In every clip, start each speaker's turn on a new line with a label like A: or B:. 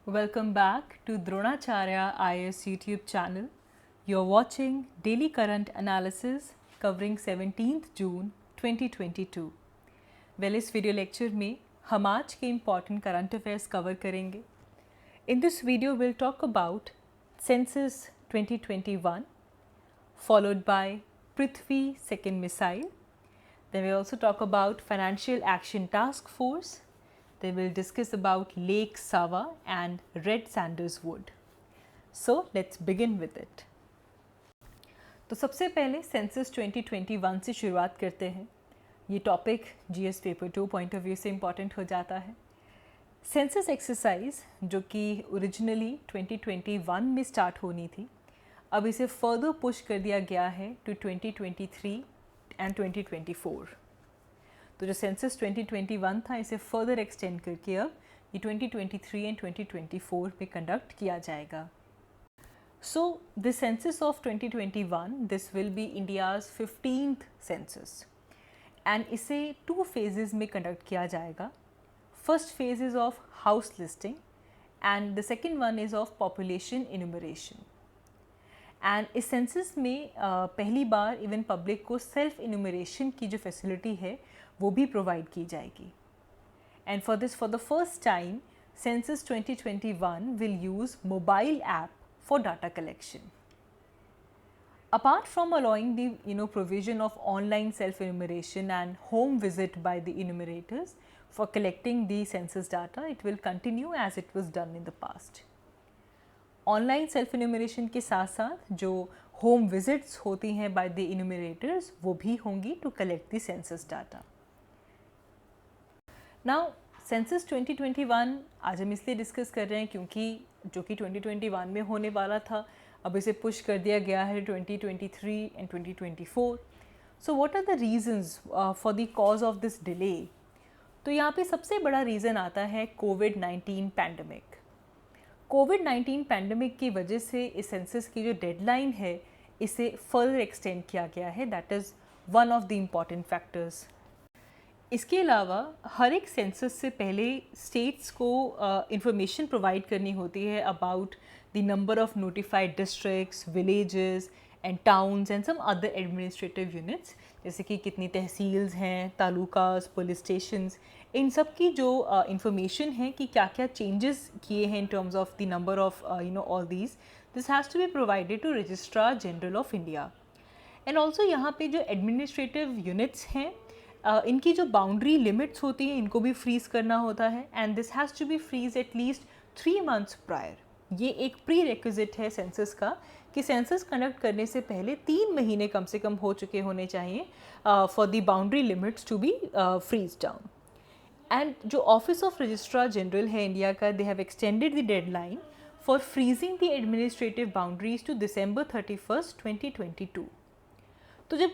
A: Welcome back to Dronacharya IAS YouTube channel. You're watching Daily Current Analysis covering 17th June 2022. Well, इस video lecture में हम आज के important current affairs cover करेंगे. In this video, we'll talk about Census 2021, followed by Prithvi second missile. Then we'll also talk about Financial Action Task Force. They will discuss about Lake Sava and Red Sanders Wood. So let's begin with it. तो सबसे पहले census 2021 से शुरुआत करते हैं. ये topic GS paper 2 point of view से important हो जाता है. सेंसस एक्सरसाइज जो कि ओरिजिनली 2021 में स्टार्ट होनी थी, अब इसे फर्दर पुश कर दिया गया है टू 2023 एंड 2024. तो जो सेंसस 2021 था इसे फर्दर एक्सटेंड करके अब ये 2023 एंड 2024 में कंडक्ट किया जाएगा. So the census of 2021 this will be India's 15th census and इसे 2 phases में कंडक्ट किया जाएगा. First phase is of house listing and the second one is of population enumeration. And इस सेंसस में पहली बार इवन पब्लिक को self enumeration की जो फैसिलिटी है वो भी प्रोवाइड की जाएगी. And for the first time census 2021 will use mobile app for data collection. Apart from allowing the provision of online self enumeration and home visit by the enumerators for collecting the census data, it will continue as it was done in the past. Online self enumeration के साथ साथ जो home visits होती हैं by the इन्यूमरेटर्स वो भी होंगी to collect the census data. Now census 2021 आज हम इसलिए डिस्कस कर रहे हैं क्योंकि जो कि 2021 में होने वाला था अब इसे पुश कर दिया गया है 2023 and 2024. So what are the reasons for the cause of this delay? तो यहाँ पे सबसे बड़ा रीज़न आता है कोविड-19 पैंडमिक. कोविड-19 पैंडमिक की वजह से इस सेंसस की जो डेडलाइन है इसे फर्दर एक्सटेंड किया गया है. That is one of the important factors. इसके अलावा हर एक सेंसस से पहले स्टेट्स को इंफॉर्मेशन प्रोवाइड करनी होती है about the number of notified districts, villages and towns and some other administrative units, जैसे कि कितनी तहसील्स हैं, तालुकास, पुलिस स्टेशंस, इन सब की जो इंफॉर्मेशन है कि क्या क्या चेंजेस किए हैं in terms of the number of all this has to be provided to registrar general of India. And also यहाँ पे जो एडमिनिस्ट्रेटिव यूनिट्स हैं इनकी जो बाउंड्री लिमिट्स होती हैं इनको भी फ्रीज़ करना होता है. And this has to be freeze at least 3 months prior. ये एक प्री रिक्विजिट है सेंसस का कि सेंसस कंडक्ट करने से पहले 3 महीने कम से कम हो चुके होने चाहिए for the boundary limits to be freeze down. And जो ऑफिस ऑफ रजिस्ट्रार जनरल है इंडिया का, they have extended the deadline for freezing the administrative boundaries to December 31st, 2022. तो जब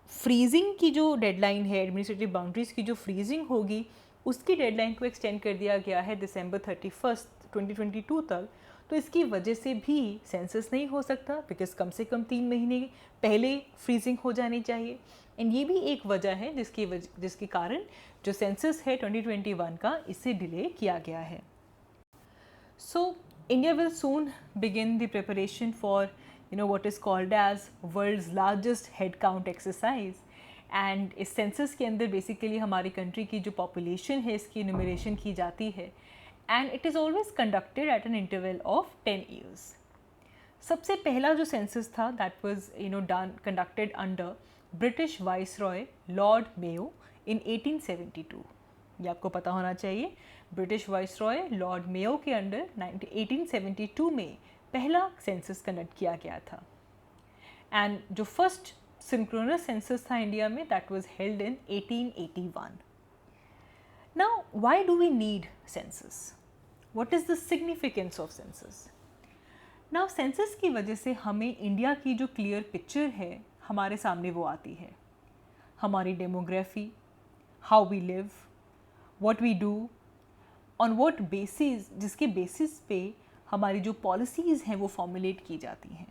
A: फ्रीजिंग की जो डेडलाइन है, एडमिनिस्ट्रेटिव बाउंड्रीज़ की जो फ्रीजिंग होगी उसकी डेडलाइन को एक्सटेंड कर दिया गया है December 31st, 2022 तक. तो इसकी वजह से भी सेंसस नहीं हो सकता बिकॉज कम से कम 3 महीने पहले फ्रीजिंग हो जानी चाहिए. एंड ये भी एक वजह है जिसके कारण जो सेंसस है 2021 का इससे डिले किया गया है. So India will soon begin the preparation for what is called as world's largest head count exercise. And इस सेंसस के अंदर बेसिकली हमारी कंट्री की जो पॉपुलेशन है इसकी न्यूमरेशन की जाती है and it is always conducted at an interval of 10 years. सबसे पहला जो सेंसस था that was done conducted under British viceroy Lord Mayo in 1872. ये आपको पता होना चाहिए. ब्रिटिश वाइसरॉय लॉर्ड मेयो के अंडर 1872 में पहला सेंसस कंडक्ट किया गया था. एंड जो फर्स्ट सिंक्रोनस सेंसस था इंडिया में that was held in 1881. Now why do we need census? What is the significance of census? Now census की वजह से हमें इंडिया की जो क्लियर पिक्चर है हमारे सामने वो आती है. हमारी demography, how we live, what we do, on what basis, जिसके बेसिस पे हमारी जो पॉलिसीज़ हैं वो फॉर्मुलेट की जाती हैं.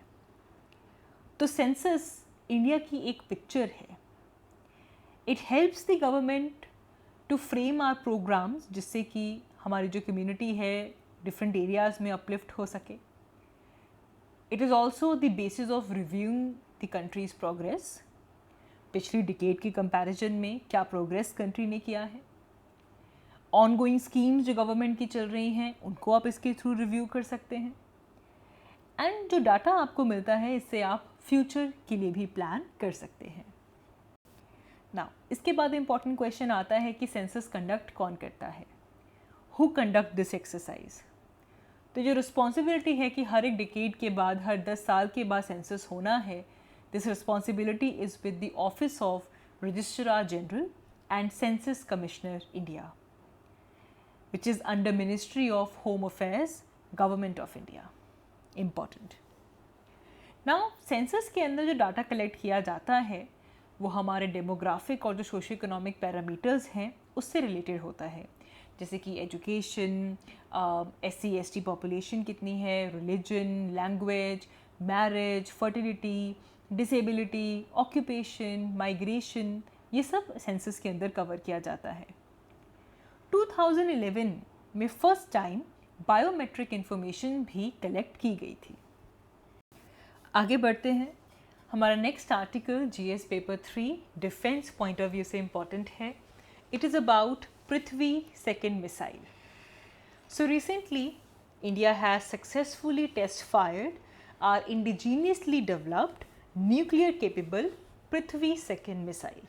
A: तो सेंसस इंडिया की एक पिक्चर है. It helps the government to frame our programmes जिससे कि हमारी जो कम्युनिटी है डिफरेंट एरियाज़ में अपलिफ्ट हो सके। It is also the basis of reviewing the countries progress, पिछली डिकेड की कंपैरिजन में क्या प्रोग्रेस कंट्री ने किया है। ऑनगोइंग स्कीम्स जो गवर्नमेंट की चल रही हैं उनको आप इसके थ्रू रिव्यू कर सकते हैं। एंड जो डाटा आपको मिलता है इससे आप फ्यूचर के लिए भी प्लान कर सकते हैं। नाउ इसके बाद इम्पॉर्टेंट क्वेश्चन आता है कि सेंसस कंडक्ट कौन करता है, हु कंडक्ट दिस एक्सरसाइज। तो जो रिस्पॉन्सिबिलिटी है कि हर एक डिकेड के बाद, हर 10 साल के बाद सेंसस होना है, this responsibility is with the office of registrar general and census commissioner India, which is under ministry of home affairs, government of India. Important. Now census के अंदर जो डाटा कलेक्ट किया जाता है वो हमारे डेमोग्राफिक और जो सोशो इकोनॉमिक पैरामीटर्स हैं उससे रिलेटेड होता है, जैसे कि एजुकेशन, SC/ST पॉपुलेशन कितनी है, religion, language, marriage, fertility, disability, occupation, migration, ये सब सेंसस के अंदर कवर किया जाता है। 2011 में फर्स्ट टाइम बायोमेट्रिक इंफॉर्मेशन भी कलेक्ट की गई थी। आगे बढ़ते हैं। हमारा next article GS paper 3 defence point of view से इम्पॉर्टेंट है। It is about Prithvi second missile. So recently India has successfully test fired our indigenously developed nuclear capable Prithvi second missile.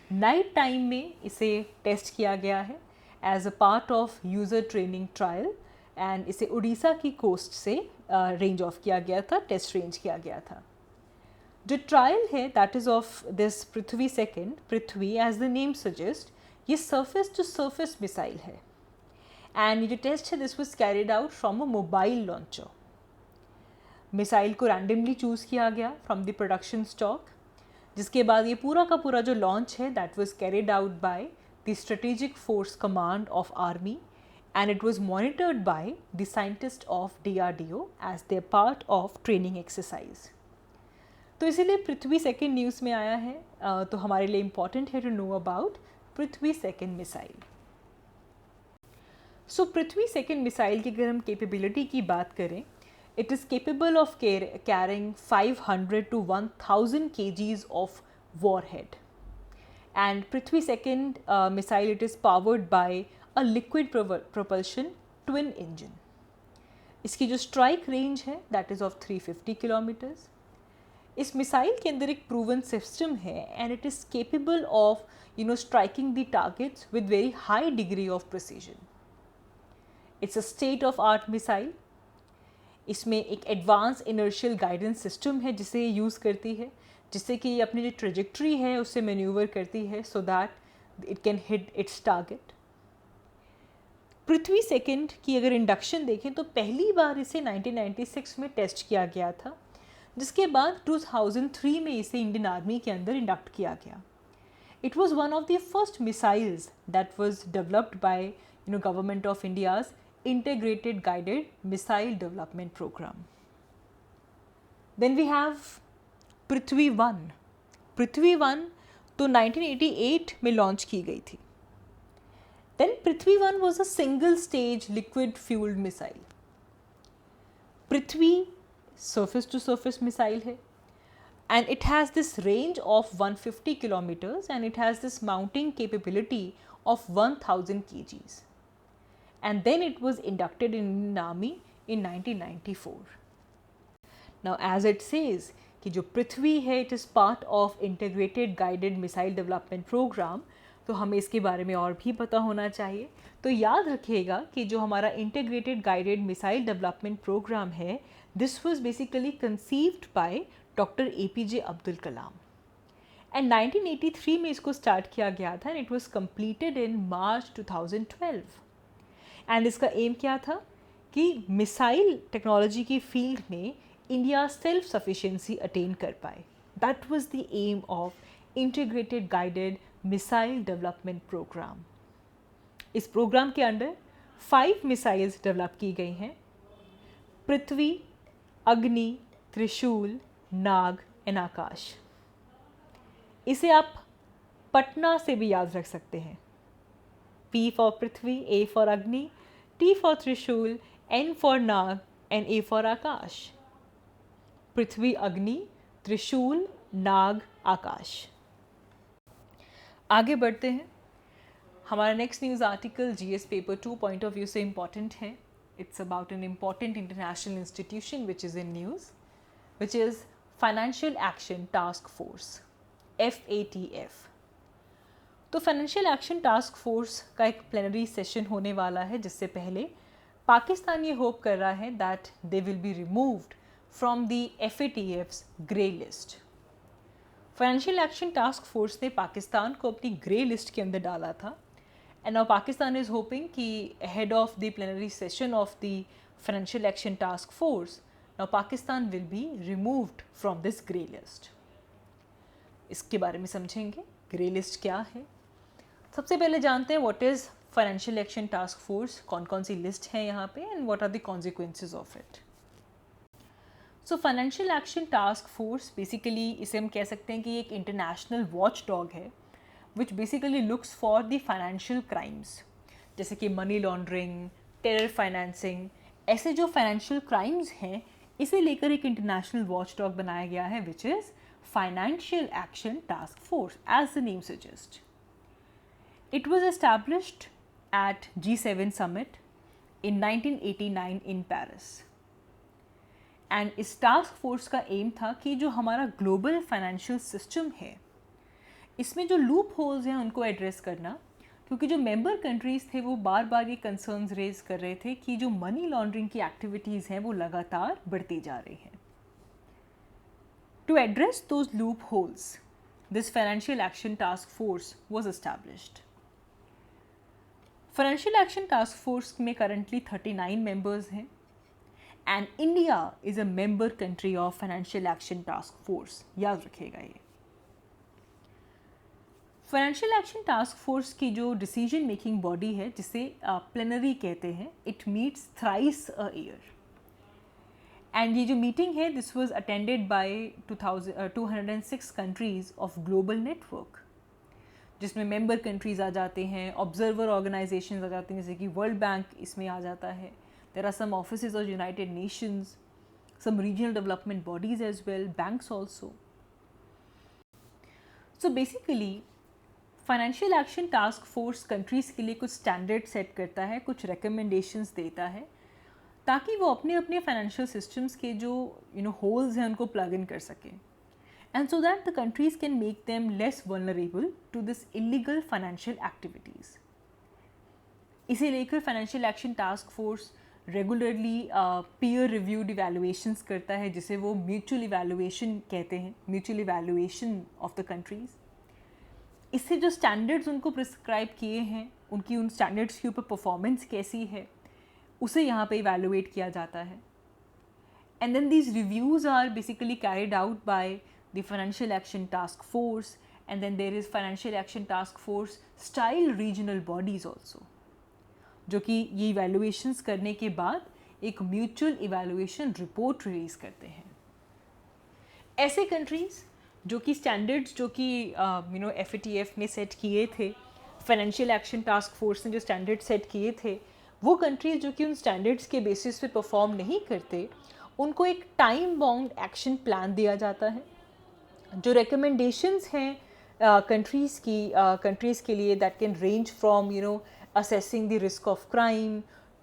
A: Night time में इसे टेस्ट किया गया है as a part of user training trial, and इसे उड़ीसा की coast से range of किया गया था, टेस्ट रेंज किया गया था। जो ट्रायल है that is of this Prithvi second, Prithvi as the name suggest, ये सरफेस टू सरफेस मिसाइल है। एंड ये जो टेस्ट है this was carried out from a mobile launcher. Missile को रैंडमली चूज़ किया गया फ्रॉम द प्रोडक्शन स्टॉक, जिसके बाद ये पूरा का पूरा जो लॉन्च है that was carried out by the strategic force command of army, and it was monitored by the scientists of DRDO as their part of training exercise. तो इसीलिए पृथ्वी सेकेंड न्यूज़ में आया है, तो हमारे लिए इम्पॉर्टेंट है to know about Prithvi second missile. So Prithvi second missile की अगर हम कैपेबिलिटी की बात करें, it is capable of carrying 500 to 1000 kgs of warhead. And Prithvi second missile, it is powered by a liquid propulsion twin engine. इसकी जो strike range है that is of 350 kilometres. इस मिसाइल के अंदर एक प्रूवन सिस्टम है and it is capable of striking the targets with very high degree of precision. It's a state of art missile. इसमें एक एडवांस इनर्शियल गाइडेंस सिस्टम है जिसे ये यूज़ करती है, जिससे कि ये अपनी जो ट्रेजेक्ट्री है उससे मैन्यूवर करती है so that it can hit it's target. Prithvi second की अगर इंडक्शन देखें तो पहली बार इसे 1996 में टेस्ट किया गया था, जिसके बाद 2003 में इसे इंडियन आर्मी के अंदर इंडक्ट किया गया। It was one of the first missiles that was developed by government of India's integrated guided missile development program. Then we have पृथ्वी 1. पृथ्वी 1 तो 1988 में लॉन्च की गई थी। Then Prithvi 1 was a single stage liquid fueled missile. Prithvi surface to surface missile है and it has this range of 150 kilometers and it has this mounting capability of 1000 kgs. And then it was inducted in Indian Army in 1994. Now as it says कि जो पृथ्वी है it is part of integrated guided missile development program, तो हमें इसके बारे में और भी पता होना चाहिए। तो याद रखिएगा कि जो हमारा integrated guided missile development program है this was basically conceived by Dr. APJ Abdul Kalam. And 1983 में इसको start किया गया था and it was completed in March 2012. And इसका एम क्या था कि मिसाइल टेक्नोलॉजी की फील्ड में इंडिया सेल्फ सफिशिएंसी अटेन कर पाए। That was the aim of integrated guided missile development programme. इस प्रोग्राम के अंडर 5 मिसाइल्स डेवलप की गई हैं, पृथ्वी, अग्नि, त्रिशूल, नाग एंड आकाश। इसे आप पटना से भी याद रख सकते हैं। P for Prithvi, A for अग्नि, T for Trishul, N for Nag and A for Akash. पृथ्वी, अग्नि, त्रिशूल, नाग, आकाश। आगे बढ़ते हैं। हमारा next news article GS paper 2 point of view से इम्पॉर्टेंट है। It's about an important international institution which is in news, which is financial action task force, FATF। तो financial action task force का एक प्लेनरी सेशन होने वाला है, जिससे पहले पाकिस्तान ये होप कर रहा है that they will be removed from the FATF's grey list. Financial action task force ने पाकिस्तान को अपनी ग्रे लिस्ट के अंदर डाला था, and now Pakistan is hoping कि head of the plenary session of the financial action task force, now Pakistan will be removed from this grey list. इसके बारे में समझेंगे ग्रे लिस्ट क्या है। सबसे पहले जानते हैं what is financial action task force, कौन कौन सी लिस्ट है यहाँ पे, and what are the consequences of it. So financial action task force basically इसे हम कह सकते हैं कि एक इंटरनेशनल वॉच डॉग है which basically looks for the financial crimes, जैसे कि मनी लॉन्ड्रिंग, टेरर फाइनेंसिंग, ऐसे जो फाइनेंशियल क्राइम्स हैं इसे लेकर एक इंटरनेशनल वॉच डॉग बनाया गया है which is financial action task force as the name suggest. It was established at G7 summit in 1989 in Paris. And इस टास्क फोर्स का एम था कि जो हमारा ग्लोबल फाइनेंशियल सिस्टम है इसमें जो लूप होल्स हैं उनको एड्रेस करना, क्योंकि जो मेंबर कंट्रीज़ थे वो बार बार ये कंसर्न्स रेज कर रहे थे कि जो मनी लॉन्ड्रिंग की एक्टिविटीज़ हैं वो लगातार बढ़ती जा रही हैं। To address those loopholes, this financial action task force was established. Financial action task force में करंटली 39 मेंबर्स हैं, and India is a member country of financial action task force, याद रखिएगा ये। फाइनेंशियल एक्शन टास्क फोर्स की जो decision making body है जिसे plenary कहते हैं, it meets thrice a year, and ये जो मीटिंग है this was attended by 206 countries of global network, जिसमें मेंबर कंट्रीज़ आ जाते हैं, ऑब्जर्वर ऑर्गेनाइजेशंस आ जाते हैं, जैसे कि वर्ल्ड बैंक इसमें आ जाता है, there are some offices of United Nations, some regional development bodies as well, banks also. So basically financial action task force countries के लिए कुछ स्टैंडर्ड सेट करता है, कुछ रिकमेंडेशंस देता है, ताकि वो अपने अपने फाइनेंशियल सिस्टम्स के जो होल्स हैं उनको प्लग इन कर सकें, and so that the countries can make them less vulnerable to this illegal financial activities. इसे लेकर financial action task force regularly peer reviewed evaluations करता है, जिसे वो म्यूचुअल इवैल्यूएशन कहते हैं, mutual evaluation of the countries. इससे जो स्टैंडर्ड्स उनको प्रिस्क्राइब किए हैं उनकी उन स्टैंडर्ड्स के ऊपर परफॉर्मेंस कैसी है उसे यहाँ पे इवैल्यूएट किया जाता है, and then these reviews are basically carried out by the Financial Action Task Force, and then there is Financial Action Task Force style regional bodies also, जो कि ये evaluations करने के बाद एक mutual evaluation report release करते हैं। ऐसे countries जो कि standards जो कि FATF ने set किए थे, Financial Action Task Force ने जो standards set किए थे, वो countries जो कि उन standards के basis पे perform नहीं करते, उनको एक time bound action plan दिया जाता है। जो recommendations हैं कंट्रीज़ के लिए, that can range from assessing the risk of crime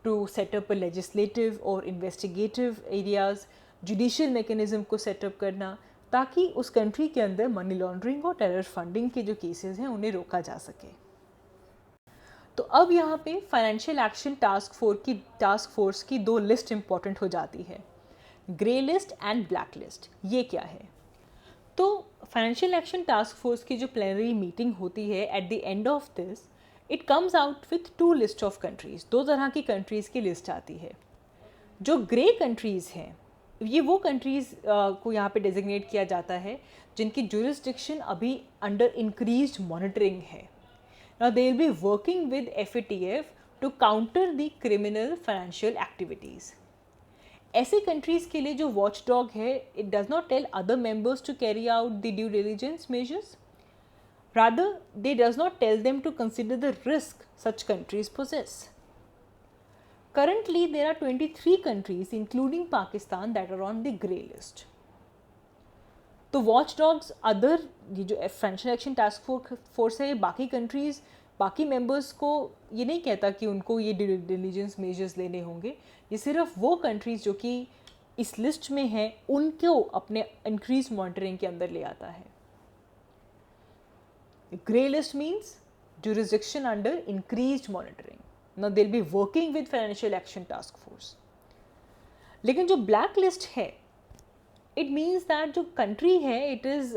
A: to set up a legislative or investigative areas, judicial mechanism को set up करना, ताकि उस कंट्री के अंदर मनी लॉन्ड्रिंग और टेरर फंडिंग के जो केसेस हैं उन्हें रोका जा सके। तो अब यहाँ पे फाइनेंशियल एक्शन टास्क फोर्स की दो लिस्ट इंपॉर्टेंट हो जाती है, grey list and black list. ये क्या है? तो फाइनेंशियल एक्शन टास्क फोर्स की जो प्लेनरी मीटिंग होती है, at the end of this it comes out with 2 list of countries, 2 तरह की कंट्रीज़ की लिस्ट आती है। जो ग्रे कंट्रीज़ हैं ये वो कंट्रीज़ को यहाँ पे डेजिग्नेट किया जाता है जिनकी जुरिस्डिक्शन अभी अंडर इंक्रीज्ड मॉनिटरिंग है। Now they will be working with FATF to counter the criminal financial activities. ऐसे कंट्रीज़ के लिए जो वॉच डॉग है, it does not tell other members to carry out the due diligence measures, rather they does not tell them to consider the risk such countries poses. Currently there are 23 countries including Pakistan that are on the grey list. तो watch dogs other ये जो financial action task force है ये बाकी countries बाकी members को ये नहीं कहता कि उनको ये डिलीजेंस मेजर्स लेने होंगे, ये सिर्फ वो कंट्रीज़ जो कि इस लिस्ट में हैं उनको अपने इंक्रीज मॉनिटरिंग के अंदर ले आता है. Grey list means jurisdiction under increased monitoring. Now they'll be working with financial action task force. लेकिन जो ब्लैक लिस्ट है it means that जो country है it is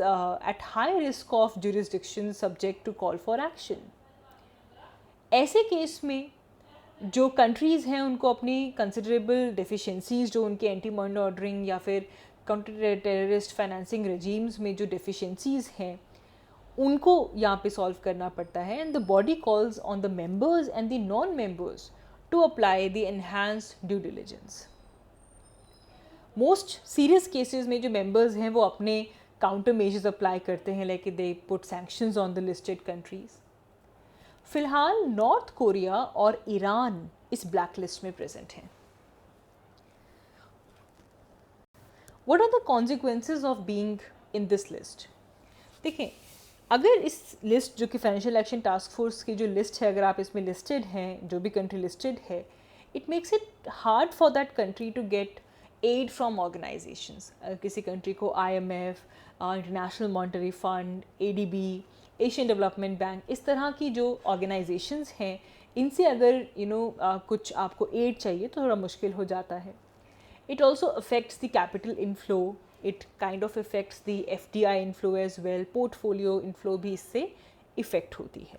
A: at high risk of jurisdiction subject to call for action. ऐसे case में जो countries हैं उनको अपनी considerable deficiencies जो उनके एंटी मनी लॉन्ड्रिंग या फिर काउंटर टेररिस्ट फाइनेंसिंग regimes में जो deficiencies हैं उनको यहाँ पे सॉल्व करना पड़ता है. And the body calls on the members and the non members to apply the enhanced due diligence. Most serious cases में जो मेंबर्स हैं वो अपने काउंटर मेजर्स अप्लाई करते हैं, like they put sanctions on the listed countries. फिलहाल North Korea और Iran इस ब्लैक लिस्ट में प्रेजेंट हैं. What are the consequences of being in this list? देखें, अगर इस लिस्ट जो कि फाइनेंशियल एक्शन टास्क फोर्स की जो लिस्ट है अगर आप इसमें लिस्टेड हैं, जो भी कंट्री लिस्टेड है, it makes it hard for that country to get aid from organisations. किसी कंट्री को IMF, international monetary fund, ADB, Asian development bank, इस तरह की जो ऑर्गेनाइजेशंस हैं इनसे अगर कुछ आपको एड चाहिए तो थोड़ा मुश्किल हो जाता है. It also affects the capital inflow. It kind of affects the FDI inflow as well. Portfolio inflow भी इससे इफ़ेक्ट होती है.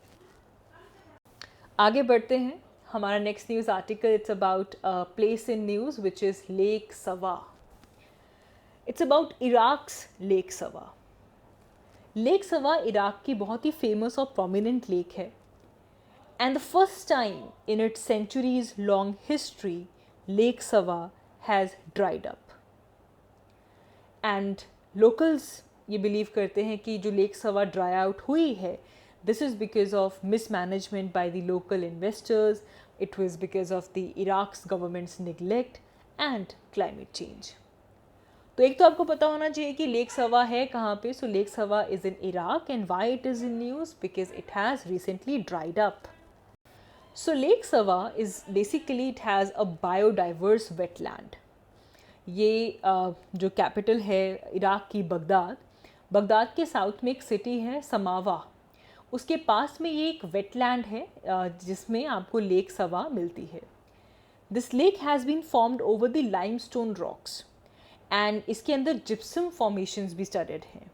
A: आगे बढ़ते हैं. हमारा next news article it's about place in news which is lake Sawa. It's about Iraq's lake Sawa. Lake Sawa Iraq की बहुत ही फेमस और प्रोमिनेंट लेक है. And the first time in its centuries long history lake Sawa has dried up. And locals ये believe करते हैं कि जो लेक सवा ड्राई आउट हुई है this is because of mismanagement by the local investors. It was because of the Iraq's governments neglect and climate change. तो एक तो आपको पता होना चाहिए कि लेक सवा है कहाँ पे. So lake Sawa is in Iraq and why it is in news because it has recently dried up. So lake Sawa is basically it has a biodiverse wetland. ये जो कैपिटल है इराक की Baghdad के south में एक city है समावा, उसके पास में ये एक वेटलैंड है जिसमें आपको लेक सवा मिलती है. This lake has been formed over the limestone rocks and इसके अंदर जिप्सम फॉर्मेशंस भी स्टडेड हैं.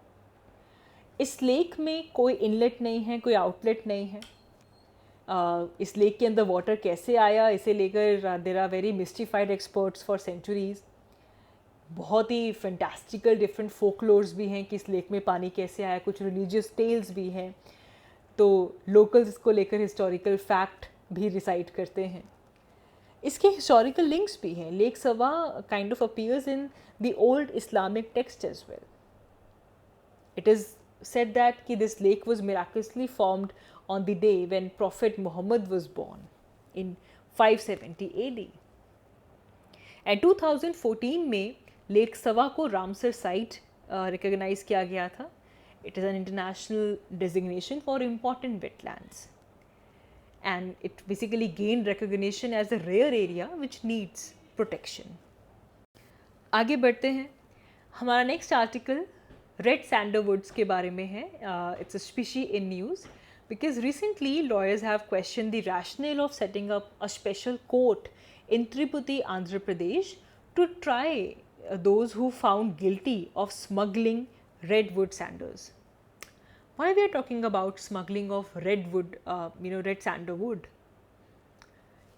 A: इस लेक में कोई इनलेट नहीं है, कोई आउटलेट नहीं है. इस लेक के अंदर वाटर कैसे आया इसे लेकर there are very mystified experts for centuries. बहुत ही फैंटास्टिकल डिफरेंट फोकलोर्स भी हैं कि इस लेक में पानी कैसे आया. कुछ रिलीजियस टेल्स भी हैं. तो लोकल्स इसको लेकर हिस्टोरिकल फैक्ट भी रिसाइट करते हैं. इसके हिस्टोरिकल लिंक्स भी हैं. Lake Sawa kind of appears in the old Islamic text as well. It is said that कि this lake was miraculously formed on the day when Prophet Muhammad was born in 570 AD. And 2014 में lake सवा को Ramsar site recognise किया गया था. It is an international designation for important wetlands and it basically gain recognition as a rare area which needs protection. आगे बढ़ते हैं. हमारा नेक्स्ट आर्टिकल रेड सैंडलवुड्स के बारे में है. It's a species in news because recently lawyers have questioned the rationale of setting up a special court in Tirupati, Andhra Pradesh to try those who found guilty of smuggling redwood sandals. Why we are talking about smuggling of redwood, red sandalwood?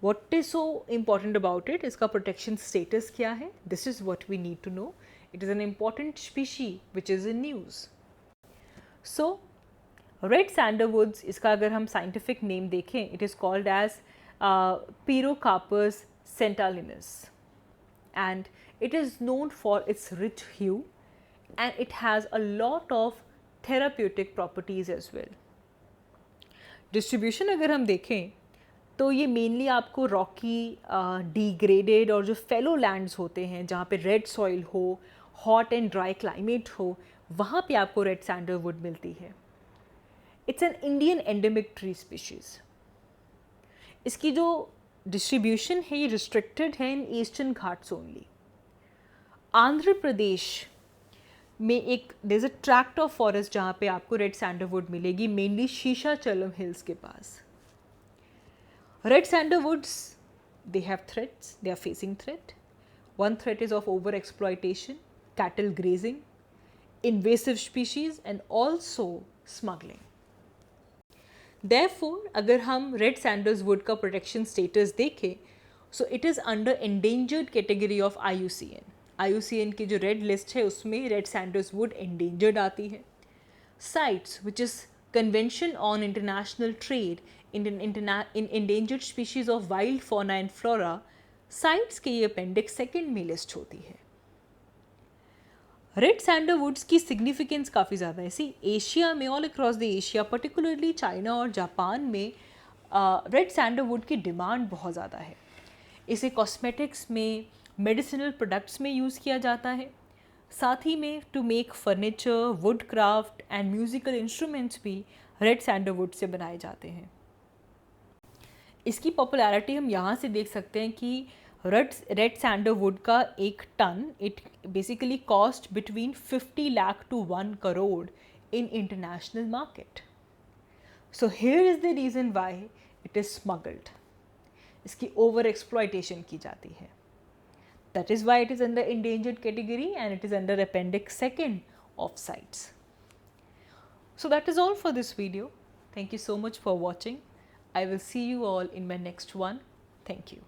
A: What is so important about it? इसका protection status क्या है? This is what we need to know. It is an important species which is in news. So red sandalwoods, इसका अगर हम scientific name देखें it is called as Pterocarpus santalinus and it is known for its rich hue and it has a lot of therapeutic properties as well. Distribution अगर हम देखें तो ये mainly आपको रॉकी, डिग्रेडेड और जो फेलो लैंड्स होते हैं जहाँ पे रेड सॉइल हो, हॉट एंड ड्राई क्लाइमेट हो, वहाँ पे आपको रेड सैंडलवुड मिलती है। It's an Indian endemic tree species. इसकी जो डिस्ट्रीब्यूशन है ये रिस्ट्रिक्टेड है in eastern Ghats only. Andhra Pradesh में एक there is a tract of forest जहाँ पे आपको रेड सैंडलवुड मिलेगी, मेनली शीशाचलम हिल्स के पास। Red sandalwoods, they have threats, they are facing threat. One threat is of overexploitation, cattle grazing, invasive species and also smuggling. Therefore, अगर हम red sandalwood का protection status देखें, so it is under endangered category of IUCN. IUCN की जो red list है उसमें red sandalwood endangered आती है. CITES, which is Convention on International Trade in Endangered Species of Wild Fauna and Flora, CITES के ये appendix second में list होती है। रेड सैंडलवुड्स की सिग्निफिकेंस काफ़ी ज़्यादा है। सी एशिया में, all across the Asia, particularly China और जापान में रेड सैंडलवुड की डिमांड बहुत ज़्यादा है। इसे कॉस्मेटिक्स में, मेडिसिनल प्रोडक्ट्स में यूज़ किया जाता है। साथ ही में to make furniture, woodcraft and musical instruments भी रेड सैंडलवुड से बनाए जाते हैं। इसकी पॉपुलैरिटी हम यहाँ से देख सकते हैं कि रेड सैंडलवुड का एक ton it basically cost between 50 lakh to 1 crore in international market. So here is the reason why it is smuggled. इसकी ओवर एक्सप्लॉयटेशन की जाती है। That is why it is under endangered category and it is under appendix 2 of CITES. So that is all for this video. Thank you so much for watching. I will see you all in my next one. Thank you.